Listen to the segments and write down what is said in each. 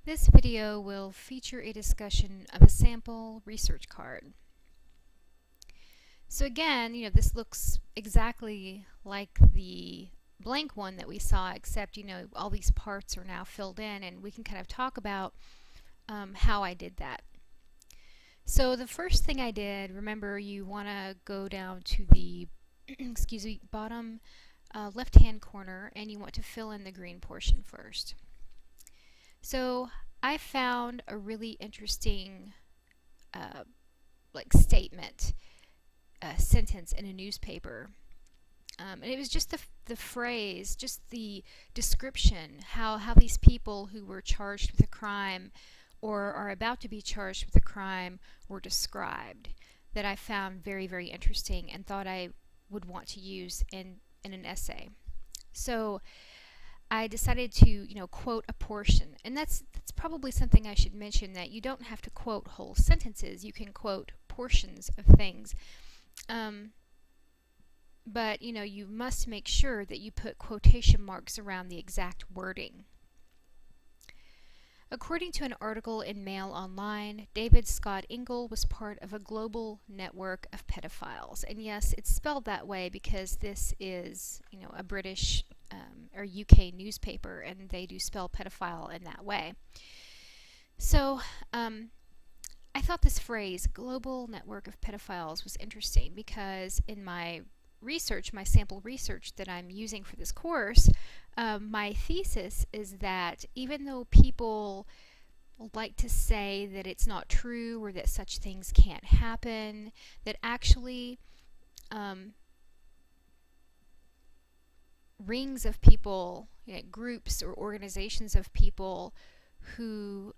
This video will feature a discussion of a sample research card. So again, this looks exactly like the blank one that we saw, except, all these parts are now filled in, and we can kind of talk about how I did that. So the first thing I did, remember, you want to go down to the excuse me, bottom left-hand corner, and you want to fill in the green portion first. So I found a really interesting statement, sentence in a newspaper. And it was just the phrase, just the description, how these people who were charged with a crime or are about to be charged with a crime were described, that I found very, very interesting and thought I would want to use in an essay. So I decided to, quote a portion. And that's probably something I should mention, that you don't have to quote whole sentences. You can quote portions of things. But, you must make sure that you put quotation marks around the exact wording. According to an article in Mail Online, David Scott Ingle was part of a global network of pedophiles. And yes, it's spelled that way because this is, a British or UK newspaper, and they do spell pedophile in that way. So, I thought this phrase, global network of pedophiles, was interesting because in my research, my sample research that I'm using for this course, my thesis is that even though people like to say that it's not true or that such things can't happen, that actually rings of people, groups or organizations of people who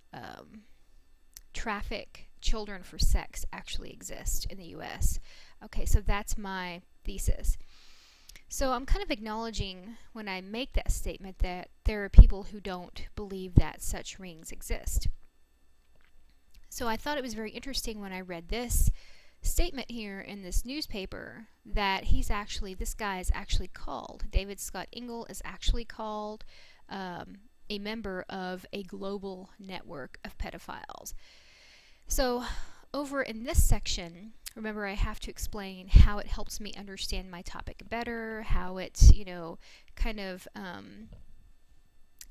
traffic children for sex actually exist in the US. Okay, so that's my thesis. So I'm kind of acknowledging when I make that statement that there are people who don't believe that such rings exist. So I thought it was very interesting when I read this statement here in this newspaper that this guy is actually called, David Scott Ingle is actually called a member of a global network of pedophiles. So over in this section, remember, I have to explain how it helps me understand my topic better, how it, kind of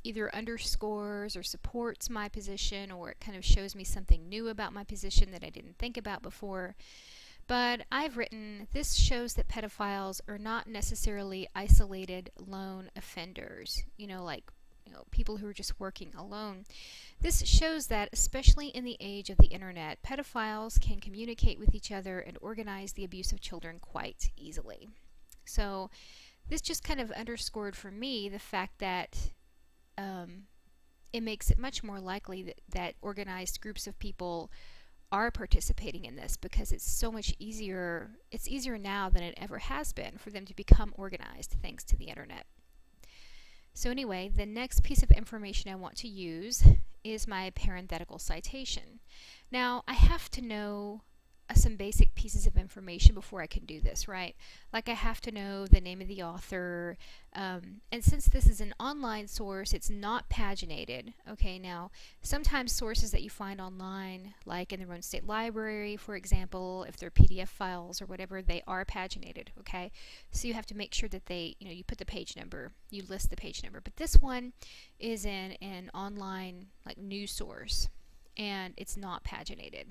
either underscores or supports my position, or it kind of shows me something new about my position that I didn't think about before. But I've written, this shows that pedophiles are not necessarily isolated lone offenders, people who are just working alone. This shows that, especially in the age of the internet, pedophiles can communicate with each other and organize the abuse of children quite easily. So this just kind of underscored for me the fact that it makes it much more likely that organized groups of people are participating in this, because it's so much easier. It's easier now than it ever has been for them to become organized thanks to the internet. So anyway, the next piece of information I want to use is my parenthetical citation. Now, I have to know some basic pieces of information before I can do this, right? Like, I have to know the name of the author, and since this is an online source, it's not paginated. Okay, now sometimes sources that you find online, like in the Roane State Library, for example, if they're PDF files or whatever, they are paginated. Okay, so you have to make sure that you put the page number, you list the page number. But this one is in an online news source, and it's not paginated.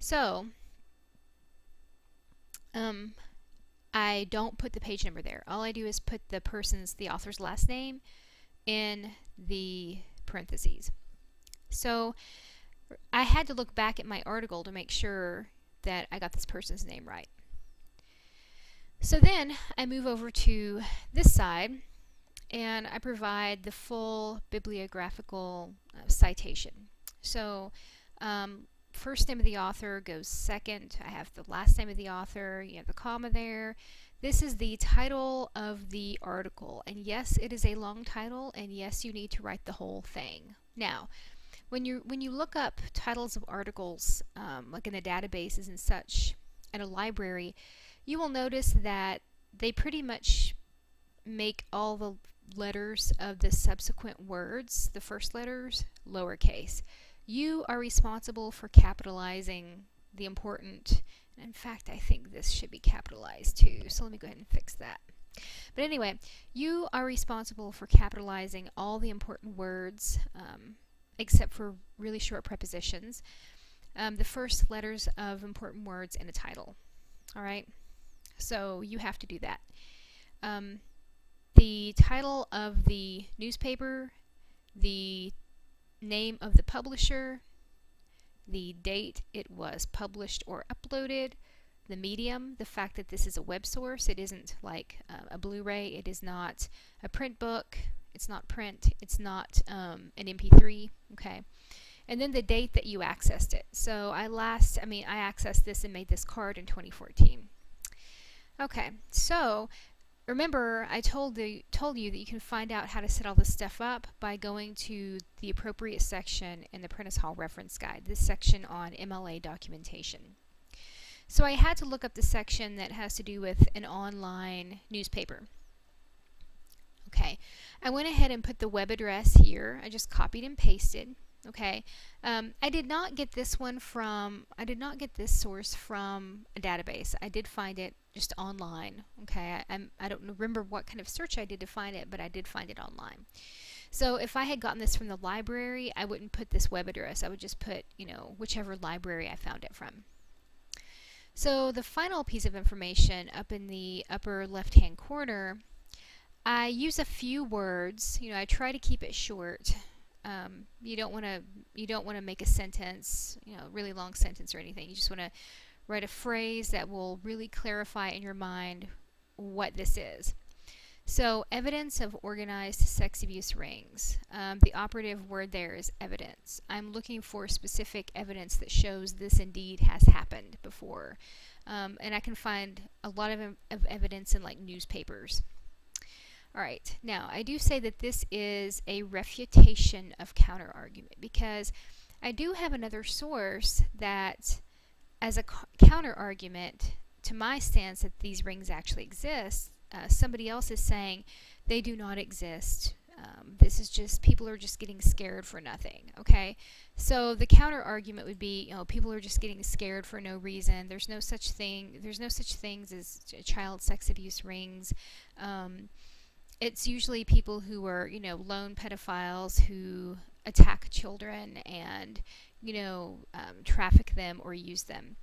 So, I don't put the page number there. All I do is put the author's last name in the parentheses. So, I had to look back at my article to make sure that I got this person's name right. So then I move over to this side, and I provide the full bibliographical citation. So, first name of the author goes second. I have the last name of the author. You have the comma there. This is the title of the article. And yes, it is a long title, and yes, you need to write the whole thing. Now, when you look up titles of articles, like in the databases and such at a library, you will notice that they pretty much make all letters of the subsequent words, the first letters, lowercase. You are responsible for capitalizing the important. In fact, I think this should be capitalized too, so let me go ahead and fix that. But anyway, you are responsible for capitalizing all the important words, except for really short prepositions, the first letters of important words in a title. All right? So you have to do that. The title of the newspaper, the name of the publisher, the date it was published or uploaded, the medium, the fact that this is a web source. It isn't like a Blu-ray. It is not a print book. It's not print. It's not an MP3. Okay. And then the date that you accessed it. So I accessed this and made this card in 2014. Okay, so remember I told you that you can find out how to set all this stuff up by going to the appropriate section in the Prentice Hall Reference Guide, this section on MLA documentation. So I had to look up the section that has to do with an online newspaper. Okay, I went ahead and put the web address here. I just copied and pasted. Okay, I did not get this source from a database. I did find it just online. Okay, I don't remember what kind of search I did to find it, but I did find it online. So if I had gotten this from the library, I wouldn't put this web address. I would just put, whichever library I found it from. So the final piece of information up in the upper left-hand corner, I use a few words. I try to keep it short. You don't want to make a sentence, really long sentence or anything. You just want to write a phrase that will really clarify in your mind what this is. So, evidence of organized sex abuse rings. The operative word there is evidence. I'm looking for specific evidence that shows this indeed has happened before. And I can find a lot of evidence in like newspapers. Alright, now I do say that this is a refutation of counter-argument because I do have another source that, as a counter-argument to my stance that these rings actually exist, somebody else is saying they do not exist. This is just, people are just getting scared for nothing, okay? So the counter-argument would be, people are just getting scared for no reason. There's no such things as child sex abuse rings. It's usually people who are, lone pedophiles who attack children and, traffic them or use them.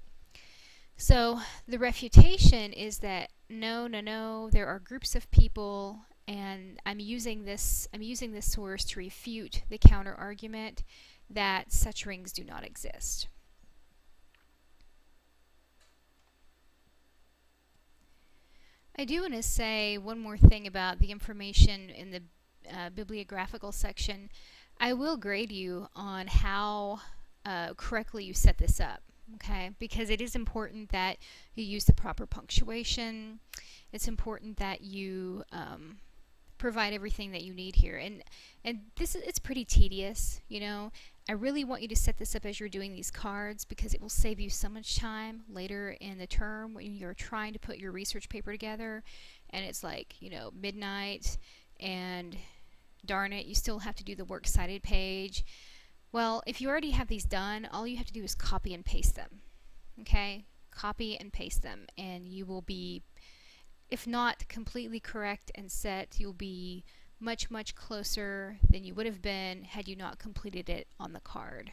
So the refutation is that no, there are groups of people, and I'm using this source to refute the counter argument that such rings do not exist. I do want to say one more thing about the information in the bibliographical section. I will grade you on how correctly you set this up, okay? Because it is important that you use the proper punctuation. It's important that you provide everything that you need here. And it's pretty tedious, I really want you to set this up as you're doing these cards because it will save you so much time later in the term when you're trying to put your research paper together and it's like, midnight and darn it, you still have to do the works cited page. Well, if you already have these done, all you have to do is copy and paste them. Okay? Copy and paste them and you will be, if not completely correct and set, you'll be much, much closer than you would have been had you not completed it on the card.